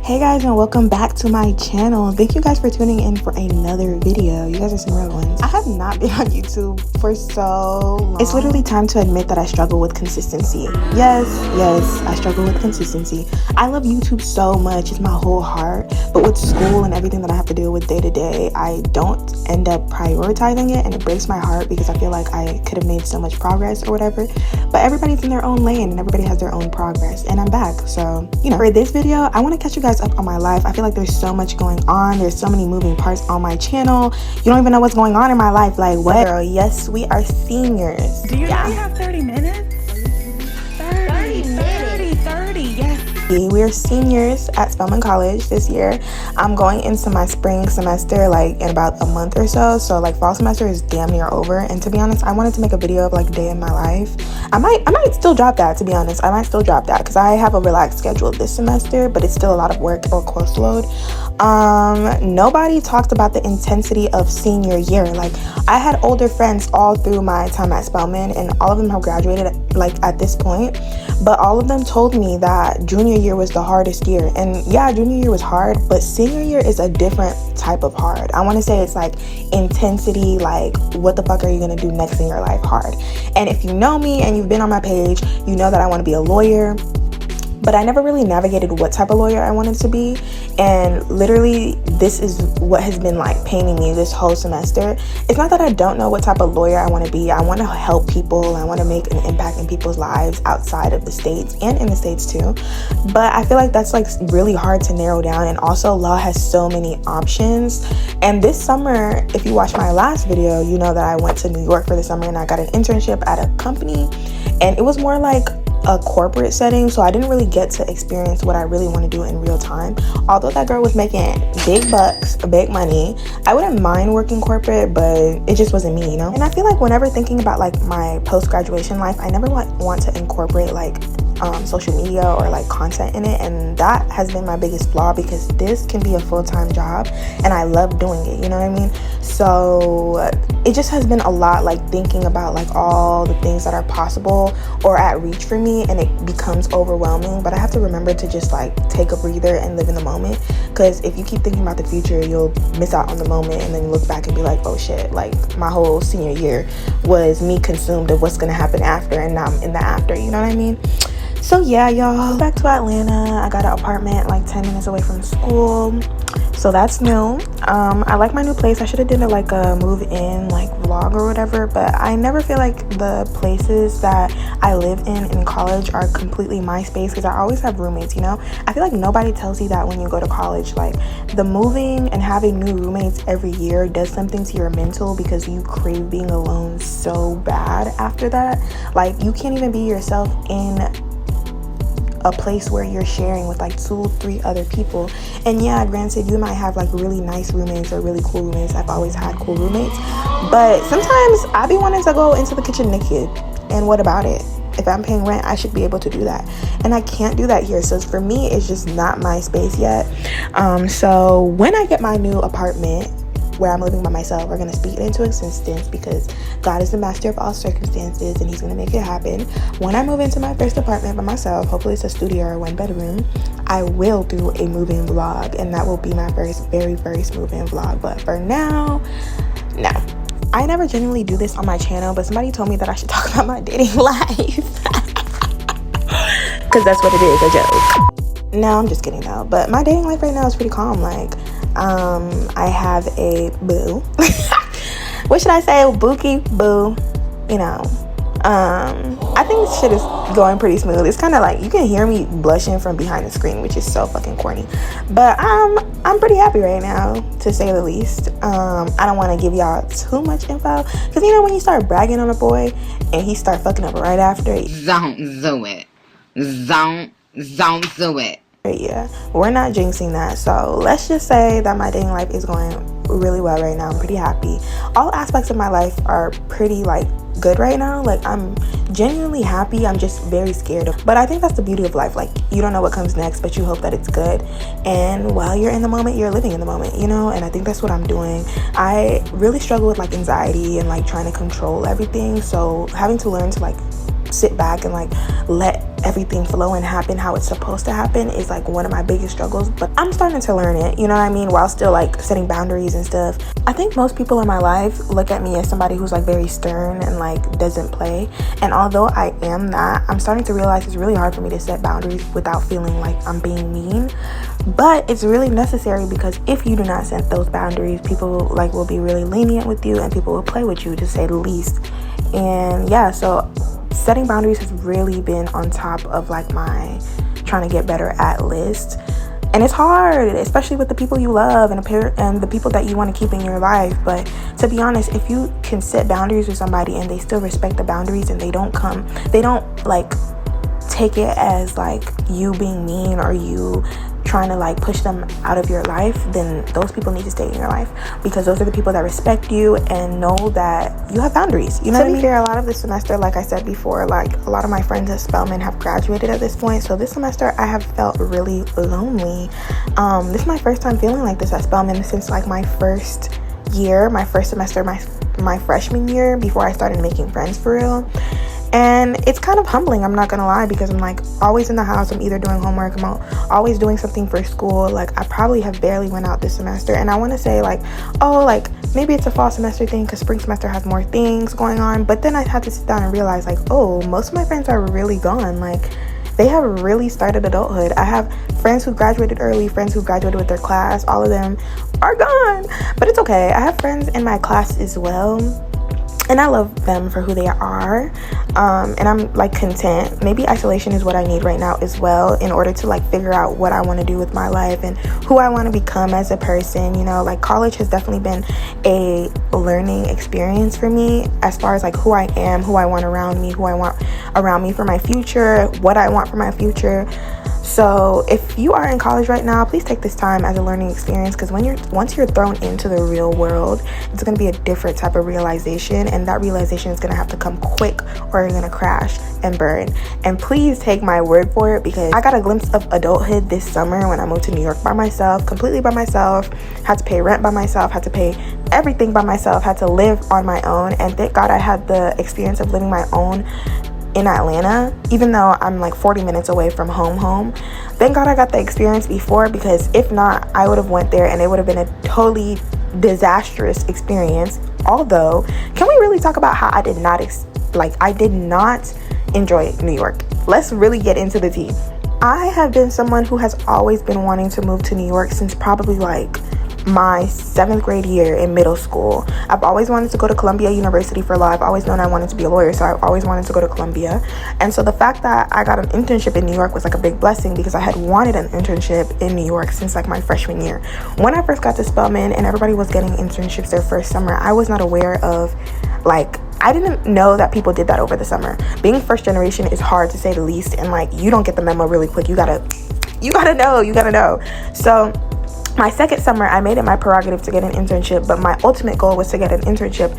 Hey guys, and welcome back to my channel. Thank you guys for tuning in for another video. You guys are some real ones. I have not been on YouTube for so long. It's literally time to admit that I struggle with consistency. Yes, I struggle with consistency. I love YouTube so much, it's my whole heart, but with school and everything that I have to deal with day to day, I don't end up prioritizing it, and it breaks my heart because I feel like I could have made so much progress or whatever. But everybody's in their own lane and everybody has their own progress, and I'm back. So, for this video, I want to catch you guys up on my life. I feel like there's so much going on. There's so many moving parts on my channel. You don't even know what's going on in my life. Like, what? Girl, yes, we are seniors. Do you really have 30 minutes? 30, yes. We are seniors at Spelman College this year. I'm going into my spring semester like in about a month or so. So like fall semester is damn near over. And to be honest, I wanted to make a video of like day in my life. I might still drop that, to be honest. I might still drop that because I have a relaxed schedule this semester, but it's still a lot of work or course load. Nobody talked about the intensity of senior year. Like, I had older friends all through my time at Spelman, and all of them have graduated like at this point, but all of them told me that junior year was the hardest year. And yeah, junior year was hard, but senior year is a different type of hard. I want to say it's like intensity, like what the fuck are you gonna do next in your life hard. And if you know me and you've been on my page, you know that I want to be a lawyer, but I never really navigated what type of lawyer I wanted to be. And literally, this is what has been like paining me this whole semester. It's not that I don't know what type of lawyer I want to be. I want to help people. I want to make an impact in people's lives outside of the States and in the States too. But I feel like that's like really hard to narrow down. And also, law has so many options. And this summer, if you watch my last video, you know that I went to New York for the summer and I got an internship at a company. And it was more like a corporate setting, so I didn't really get to experience what I really want to do in real time. Although that girl was making big bucks, big money, I wouldn't mind working corporate, but it just wasn't me, And I feel like whenever thinking about like my post-graduation life, I never want to incorporate like social media or like content in it, and that has been my biggest flaw because this can be a full-time job and I love doing it, you know what I mean? So it just has been a lot, like thinking about like all the things that are possible or at reach for me, and it becomes overwhelming. But I have to remember to just like take a breather and live in the moment, because if you keep thinking about the future, you'll miss out on the moment and then you look back and be like, oh shit, like my whole senior year was me consumed of what's gonna happen after, and now I'm in the after, you know what I mean? So yeah, y'all, back to Atlanta. I got an apartment like 10 minutes away from school, so that's new. I like my new place. I should have did like a move in like vlog or whatever, but I never feel like the places that I live in college are completely my space, because I always have roommates, I feel like nobody tells you that when you go to college. Like, the moving and having new roommates every year does something to your mental, because you crave being alone so bad after that. Like, you can't even be yourself in a place where you're sharing with like 2-3 other people. And yeah, granted, you might have like really nice roommates or really cool roommates. I've always had cool roommates, but sometimes I be wanting to go into the kitchen naked, and what about it? If I'm paying rent, I should be able to do that, and I can't do that here. So for me, it's just not my space yet. So when I get my new apartment where I'm living by myself, we're going to speak it into existence, because God is the master of all circumstances and he's going to make it happen. When I move into my first apartment by myself, hopefully it's a studio or 1-bedroom, I will do a move-in vlog, and that will be my very first move-in vlog. But for now, no. I never genuinely do this on my channel, but somebody told me that I should talk about my dating life, because that's what it is, a joke. No, I'm just kidding though. But my dating life right now is pretty calm. Like, I have a boo. What should I say? Bookie boo. I think this shit is going pretty smooth. It's kind of like you can hear me blushing from behind the screen, which is so fucking corny. But I'm pretty happy right now, to say the least. I don't want to give y'all too much info, because when you start bragging on a boy and he start fucking up right after, don't do it. Don't do it. Yeah, we're not jinxing that. So let's just say that my dating life is going really well right now. I'm pretty happy. All aspects of my life are pretty like good right now. Like, I'm genuinely happy. I'm just very scared of, but I think that's the beauty of life. Like, you don't know what comes next, but you hope that it's good, and while you're in the moment, you're living in the moment, and I think that's what I'm doing. I really struggle with like anxiety and like trying to control everything, so having to learn to like sit back and like let everything flow and happen how it's supposed to happen is like one of my biggest struggles, but I'm starting to learn it, you know what I mean, while still like setting boundaries and stuff. I think most people in my life look at me as somebody who's like very stern and like doesn't play, and although I am that, I'm starting to realize it's really hard for me to set boundaries without feeling like I'm being mean. But it's really necessary, because if you do not set those boundaries, people like will be really lenient with you and people will play with you, to say the least. And yeah, so setting boundaries has really been on top of like my trying to get better at list. And it's hard, especially with the people you love and the people that you want to keep in your life. But to be honest, if you can set boundaries with somebody and they still respect the boundaries and they don't like take it as like you being mean or you trying to like push them out of your life, then those people need to stay in your life, because those are the people that respect you and know that you have boundaries, you know what I mean? To be fair, a lot of this semester, like I said before, like a lot of my friends at Spelman have graduated at this point, so this semester I have felt really lonely. This is my first time feeling like this at Spelman since like my first semester, my freshman year, before I started making friends for real. And it's kind of humbling, I'm not gonna lie, because I'm like always in the house. I'm either doing homework, I'm always doing something for school. Like I probably have barely went out this semester, and I want to say like, oh, like maybe it's a fall semester thing because spring semester has more things going on. But then I had to sit down and realize like, oh, most of my friends are really gone. Like they have really started adulthood. I have friends who graduated early, friends who graduated with their class. All of them are gone, but it's okay. I have friends in my class as well, and I love them for who they are, and I'm like content. Maybe isolation is what I need right now as well, in order to like figure out what I want to do with my life and who I want to become as a person. You know, like college has definitely been a learning experience for me, as far as like who I am, who I want around me, who I want around me for my future, what I want for my future. So if you are in college right now, please take this time as a learning experience, because once you're thrown into the real world, it's going to be a different type of realization, and that realization is going to have to come quick or you're going to crash and burn. And please take my word for it, because I got a glimpse of adulthood this summer when I moved to New York by myself, completely by myself, had to pay rent by myself, had to pay everything by myself, had to live on my own. And thank God I had the experience of living my own in Atlanta, even though I'm like 40 minutes away from home. Thank God I got the experience before, because if not, I would have went there and it would have been a totally disastrous experience. Although, can we really talk about how I did not enjoy New York? Let's really get into the tea. I have been someone who has always been wanting to move to New York since probably like my 7th grade year in middle school. I've always wanted to go to Columbia University for law. I've always known I wanted to be a lawyer, so I've always wanted to go to Columbia. And so the fact that I got an internship in New York was like a big blessing, because I had wanted an internship in New York since like my freshman year. When I first got to Spelman and everybody was getting internships their first summer, I was not aware of like, I didn't know that people did that over the summer. Being first generation is hard, to say the least, and like you don't get the memo really quick. You gotta know. So my second summer, I made it my prerogative to get an internship, but my ultimate goal was to get an internship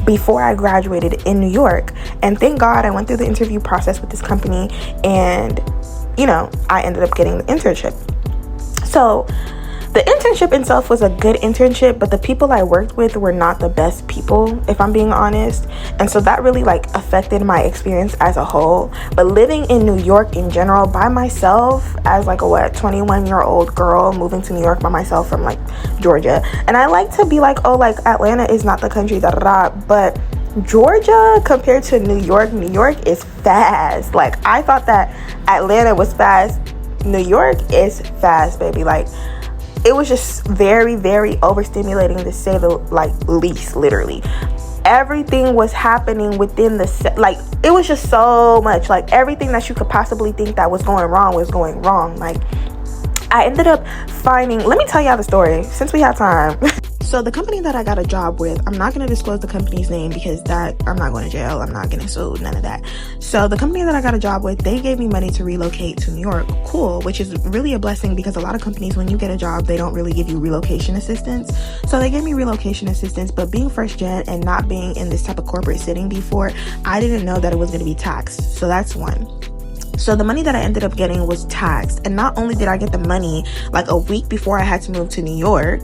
before I graduated in New York. And thank God I went through the interview process with this company, and you know, I ended up getting the internship. So the internship itself was a good internship, but the people I worked with were not the best people, if I'm being honest. And so that really like affected my experience as a whole. But living in New York in general by myself, as like a 21-year-old girl moving to New York by myself from like Georgia, and I like to be like, oh, like Atlanta is not the country, but Georgia compared to New York is fast. Like I thought that Atlanta was fast. New York is fast, baby. Like it was just very, very overstimulating, to say the like least. Literally everything was happening within like it was just so much, like everything that you could possibly think that was going wrong. Like I ended up finding, let me tell y'all the story since we have time. So the company that I got a job with, I'm not going to disclose the company's name, because that I'm not going to jail, I'm not getting sued, none of that. So the company that I got a job with, they gave me money to relocate to New York. Cool, which is really a blessing, because a lot of companies, when you get a job, they don't really give you relocation assistance. So they gave me relocation assistance, but being first gen and not being in this type of corporate setting before, I didn't know that it was going to be taxed. So that's one. So the money that I ended up getting was taxed. And not only did I get the money like a week before I had to move to New York,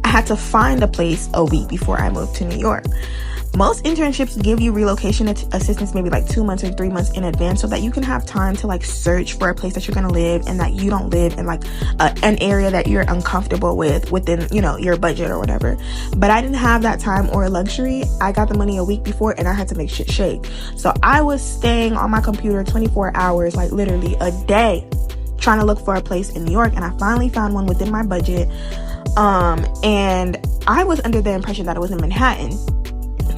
I had to find a place a week before I moved to New York. most internships give you relocation assistance maybe like 2 months or 3 months in advance, so that you can have time to like search for a place that you're gonna live, and that you don't live in like an area that you're uncomfortable with within, you know, your budget or whatever. But I didn't have that time or luxury. I got the money a week before and I had to make shit shake. So I was staying on my computer 24 hours, like literally a day, trying to look for a place in New York, and I finally found one within my budget. And I was under the impression that it was in Manhattan.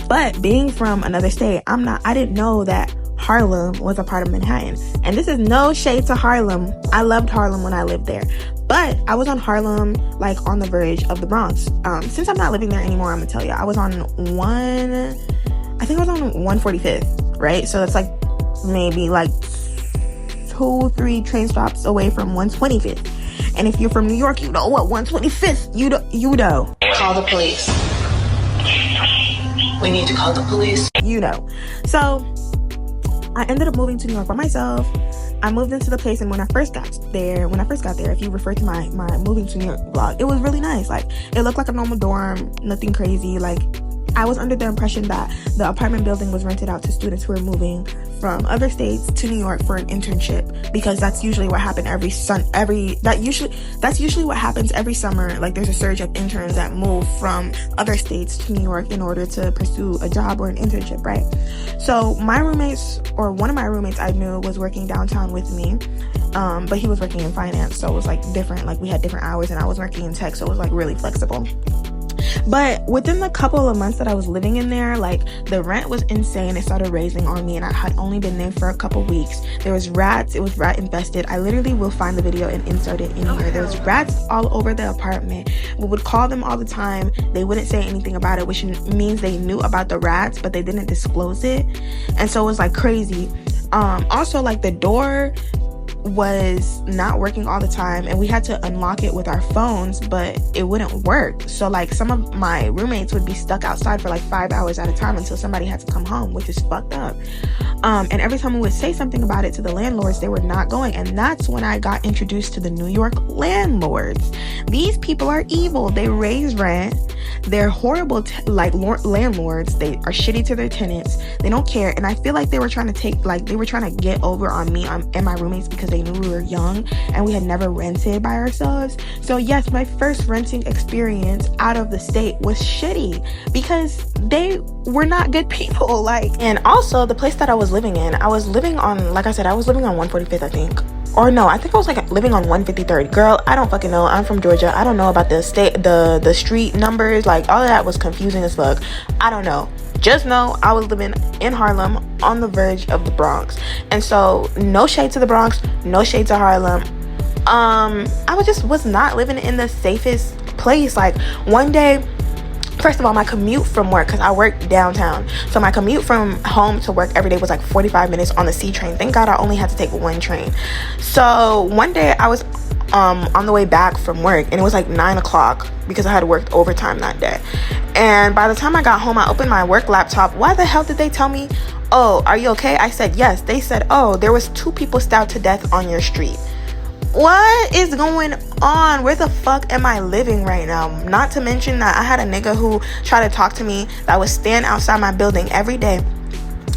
But being from another state, I didn't know that Harlem was a part of Manhattan. And this is no shade to Harlem. I loved Harlem when I lived there. But I was on Harlem, like on the verge of the Bronx. Since I'm not living there anymore, I'm gonna tell you, I was on 145th, right? So it's like maybe like 2-3 train stops away from 125th. And if you're from New York, you know what 125th, you know. Call the police. We need to call the police. You know. So I ended up moving to New York by myself. I moved into the place, and when I first got there, if you refer to my moving to New York vlog, it was really nice. Like, it looked like a normal dorm, nothing crazy. Like, I was under the impression that the apartment building was rented out to students who were moving from other states to New York for an internship, because that's usually what happened that's usually what happens every summer. Like, there's a surge of interns that move from other states to New York in order to pursue a job or an internship, right? So one of my roommates I knew was working downtown with me, but he was working in finance, so it was like different. Like, we had different hours, and I was working in tech, so it was like really flexible. But within the couple of months that I was living in there, like, the rent was insane. It started raising on me, and I had only been there for a couple weeks. There was rats. It was rat infested. I literally will find the video and insert it in here. There was rats all over the apartment. We would call them all the time. They wouldn't say anything about it, which means they knew about the rats, but they didn't disclose it. And so it was like crazy. Also, like, the door was not working all the time, and we had to unlock it with our phones, but it wouldn't work. So like, some of my roommates would be stuck outside for like 5 hours at a time until somebody had to come home, which is fucked up. And every time we would say something about it to the landlords, they were not going. And that's when I got introduced to the New York landlords. These people are evil. They raise rent. They're horrible landlords. They are shitty to their tenants. They don't care. And I feel like they were trying to get over on me and my roommates, because they knew we were young and we had never rented by ourselves. So yes, my first renting experience out of the state was shitty, because they were not good people. Like, and also the place that I was living in, I was living on, like I said, I was living on 145th, I think. Or no, I think I was like living on 153rd. Girl, I don't fucking know. I'm from Georgia. I don't know about the street numbers. Like, all of that was confusing as fuck. I don't know. Just know I was living in Harlem on the verge of the Bronx. And so, no shade to the Bronx, no shade to Harlem. I was not living in the safest place. Like, one day, first of all, my commute from work, because I work downtown, so my commute from home to work every day was like 45 minutes on the C train. Thank God I only had to take one train. So one day I was on the way back from work, and it was like 9 o'clock because I had worked overtime that day. And by the time I got home, I opened my work laptop. Why the hell did they tell me, "Oh, are you okay?" I said yes. They said, "Oh, there was 2 people stabbed to death on your street." What is going on? Where the fuck am I living right now? Not to mention that I had a nigga who tried to talk to me that would stand outside my building every day.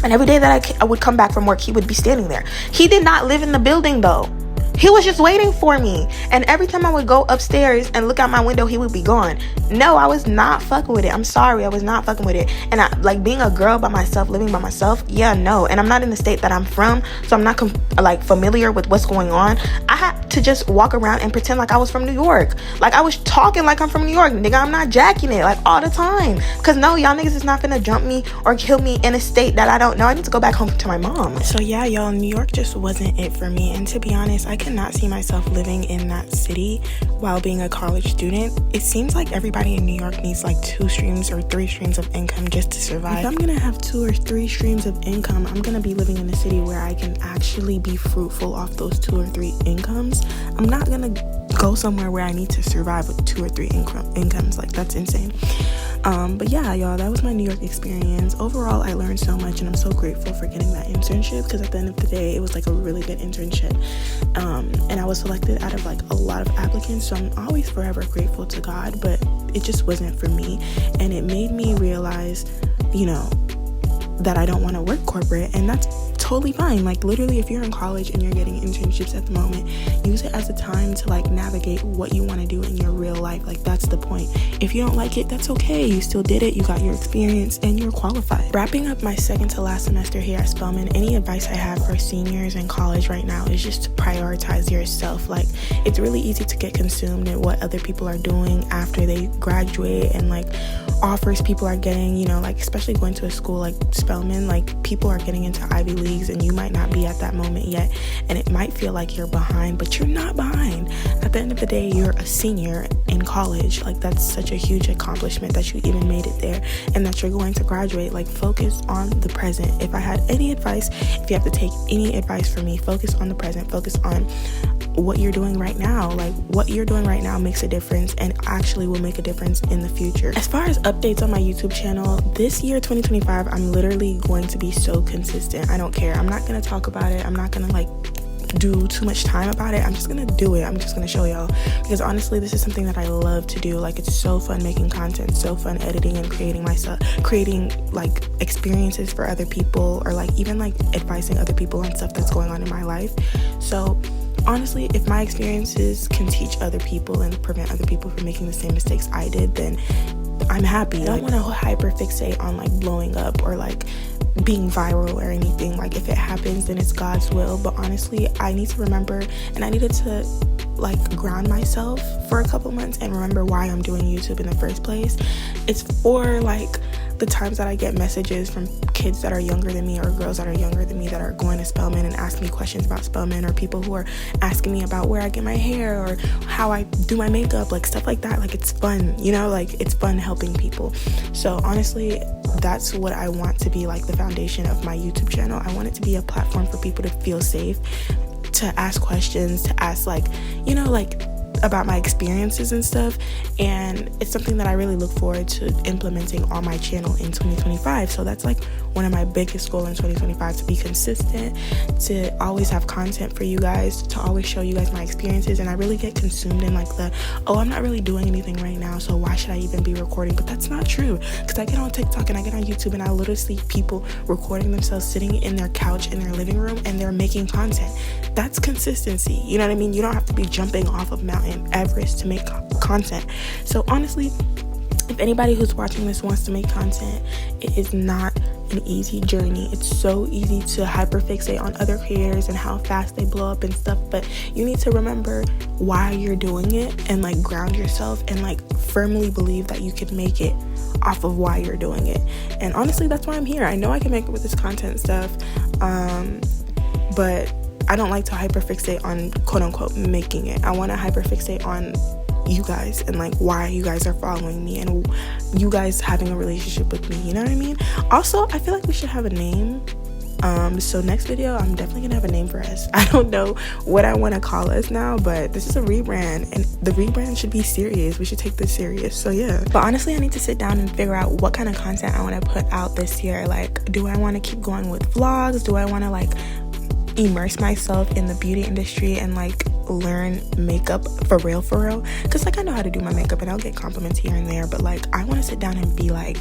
And every day that I would come back from work, he would be standing there. He did not live in the building though. He was just waiting for me. And every time I would go upstairs and look out my window, he would be gone. No, I was not fucking with it. I'm sorry, I was not fucking with it. And I, like, being a girl by myself, living by myself, yeah, no. And I'm not in the state that I'm from, so I'm not familiar with what's going on. I had to just walk around and pretend like I was from New York. Like, I was talking like I'm from New York. Nigga, I'm not jacking it, like, all the time. Because no, y'all niggas is not finna jump me or kill me in a state that I don't know. I need to go back home to my mom. So yeah, y'all, New York just wasn't it for me. And to be honest, I cannot see myself living in that city while being a college student. It seems like everybody in New York needs like 2 streams or 3 streams of income just to survive. If I'm gonna have 2 or 3 streams of income, I'm gonna be living in a city where I can actually be fruitful off those 2 or 3 incomes. I'm not gonna go somewhere where I need to survive with 2 or 3 incomes. Like, that's insane. But yeah, y'all, that was my New York experience. Overall, I learned so much, and I'm so grateful for getting that internship, because at the end of the day, it was like a really good internship. And I was selected out of like a lot of applicants, so I'm always forever grateful to God, but it just wasn't for me. And it made me realize, you know, that I don't want to work corporate, and that's totally fine. Like, literally, if you're in college and you're getting internships at the moment, use it as a time to like navigate what you want to do in your real life. Like, that's the point. If you don't like it, that's okay. You still did it, you got your experience, and you're qualified. Wrapping up my second to last semester here at Spelman, any advice I have for seniors in college right now is just to prioritize yourself. Like, it's really easy to get consumed in what other people are doing after they graduate, and like offers people are getting, you know, like especially going to a school like Spelman, like people are getting into Ivy Leagues and you might not be at that moment yet, and it might feel like you're behind, but you're not behind. At the end of the day, you're a senior in college. Like, that's such a huge accomplishment that you even made it there and that you're going to graduate. Like, focus on the present. If I had any advice, if you have to take any advice from me, focus on the present, focus on what you're doing right now. Like, what you're doing right now makes a difference and actually will make a difference in the future. As far as updates on my YouTube channel, this year 2025, I'm literally going to be so consistent. I don't care. I'm not gonna talk about it. I'm not gonna like do too much time about it. I'm just gonna do it. I'm just gonna show y'all, because honestly, this is something that I love to do. Like, it's so fun making content, so fun editing and creating like experiences for other people, or like even like advising other people on stuff that's going on in my life. So honestly, if my experiences can teach other people and prevent other people from making the same mistakes I did, then I'm happy. I don't want to hyperfixate on like blowing up or like being viral or anything. Like, if it happens, then it's God's will. But honestly, I need to remember, and I needed to like ground myself for a couple months and remember why I'm doing YouTube in the first place. It's for like the times that I get messages from kids that are younger than me, or girls that are younger than me that are going to Spelman and asking me questions about Spelman, or people who are asking me about where I get my hair or how I do my makeup, like stuff like that. Like, it's fun, you know, like it's fun helping people. So honestly, that's what I want to be like the foundation of my YouTube channel. I want it to be a platform for people to feel safe, to ask questions, to ask like, you know, like about my experiences and stuff. And it's something that I really look forward to implementing on my channel in 2025. So that's like one of my biggest goals in 2025, to be consistent, to always have content for you guys, to always show you guys my experiences. And I really get consumed in like I'm not really doing anything right now, so why should I even be recording? But that's not true, because I get on TikTok and I get on YouTube and I literally see people recording themselves sitting in their couch in their living room and they're making content. That's consistency, you know what I mean? You don't have to be jumping off of Mount Everest to make content. So honestly, if anybody who's watching this wants to make content, it is not an easy journey. It's so easy to hyperfixate on other creators and how fast they blow up and stuff, but you need to remember why you're doing it and like ground yourself and like firmly believe that you can make it off of why you're doing it. And honestly, that's why I'm here. I know I can make it with this content stuff, but I don't like to hyperfixate on quote unquote making it. I want to hyperfixate on you guys and like why you guys are following me and you guys having a relationship with me, you know what I mean? Also, I feel like we should have a name. So next video, I'm definitely gonna have a name for us. I don't know what I want to call us now, but this is a rebrand, and the rebrand should be serious. We should take this serious. So yeah, but honestly, I need to sit down and figure out what kind of content I want to put out this year. Like, do I want to keep going with vlogs? Do I want to like immerse myself in the beauty industry and like learn makeup for real, because like I know how to do my makeup and I'll get compliments here and there, but like I want to sit down and be like,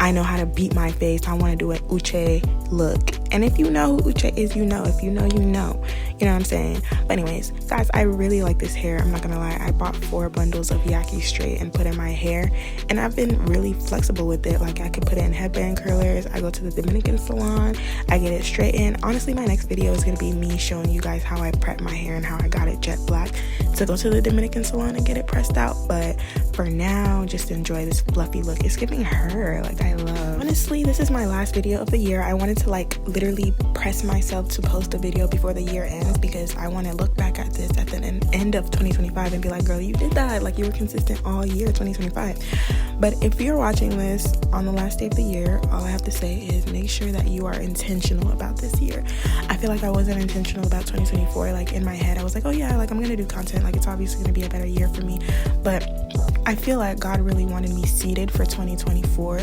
I know how to beat my face. I want to do an Uche look. And if you know who Uche is, you know. If you know, you know. You know what I'm saying? But anyways, guys, I really like this hair. I'm not going to lie. I bought 4 bundles of Yaki Straight and put in my hair. And I've been really flexible with it. Like, I could put it in headband curlers. I go to the Dominican salon. I get it straightened. Honestly, my next video is going to be me showing you guys how I prep my hair and how I got it jet black to go to the Dominican salon and get it pressed out. But for now, just enjoy this fluffy look. It's giving her. Like, I love. Honestly, this is my last video of the year. I wanted to like literally press myself to post a video before the year ends, because I want to look back at this at the end of 2025 and be like, girl, you did that. Like, you were consistent all year 2025. But if you're watching this on the last day of the year, all I have to say is make sure that you are intentional about this year. I feel like I wasn't intentional about 2024. Like, in my head, I was like, oh yeah, like I'm gonna do content, like it's obviously gonna be a better year for me. But I feel like God really wanted me seated for 2024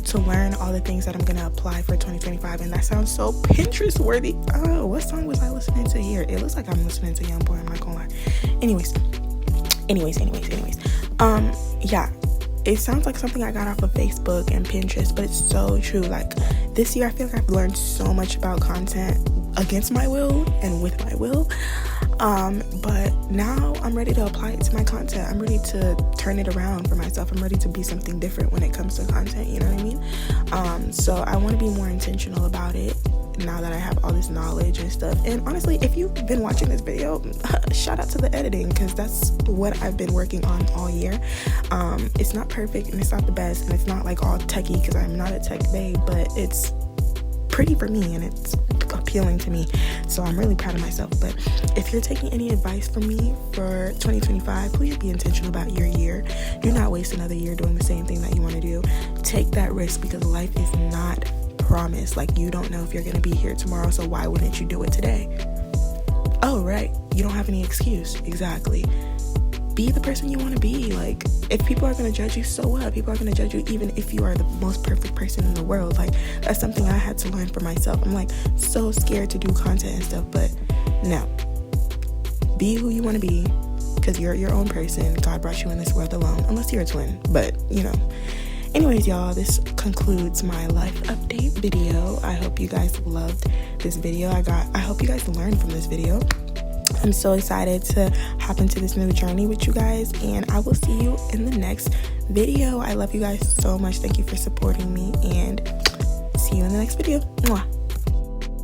to learn all the things that I'm gonna apply for 2025. And that sounds so Pinterest worthy. Oh, what song was I listening to here? It looks like I'm listening to Young Boy, I'm not gonna lie. Anyways, yeah, it sounds like something I got off of Facebook and Pinterest, but it's so true. Like this year I feel like I've learned so much about content against my will and with my will, but now I'm ready to apply it to my content. I'm ready to turn it around for myself. I'm ready to be something different when it comes to content, you know what I mean? So I want to be more intentional about it now that I have all this knowledge and stuff. And honestly, if you've been watching this video, shout out to the editing, because that's what I've been working on all year. It's not perfect and it's not the best and it's not like all techie, because I'm not a tech babe, but it's pretty for me and it's appealing to me, so I'm really proud of myself. But if you're taking any advice from me for 2025, please be intentional about your year. Do not waste another year doing the same thing that you want to do. Take that risk, because life is not promised. Like, you don't know if you're going to be here tomorrow, so why wouldn't you do it today? Oh, right, you don't have any excuse. Exactly. Be the person you want to be. Like, if people are going to judge you, so what? People are going to judge you even if you are the most perfect person in the world. Like, that's something I had to learn for myself. I'm like so scared to do content and stuff, but no, be who you want to be, because you're your own person. God brought you in this world alone, unless you're a twin, but you know. Anyways, y'all, this concludes my life update video. I hope you guys loved this video. I hope you guys learned from this video. I'm so excited to hop into this new journey with you guys, and I will see you in the next video. I love you guys so much. Thank you for supporting me, and see you in the next video. Mwah.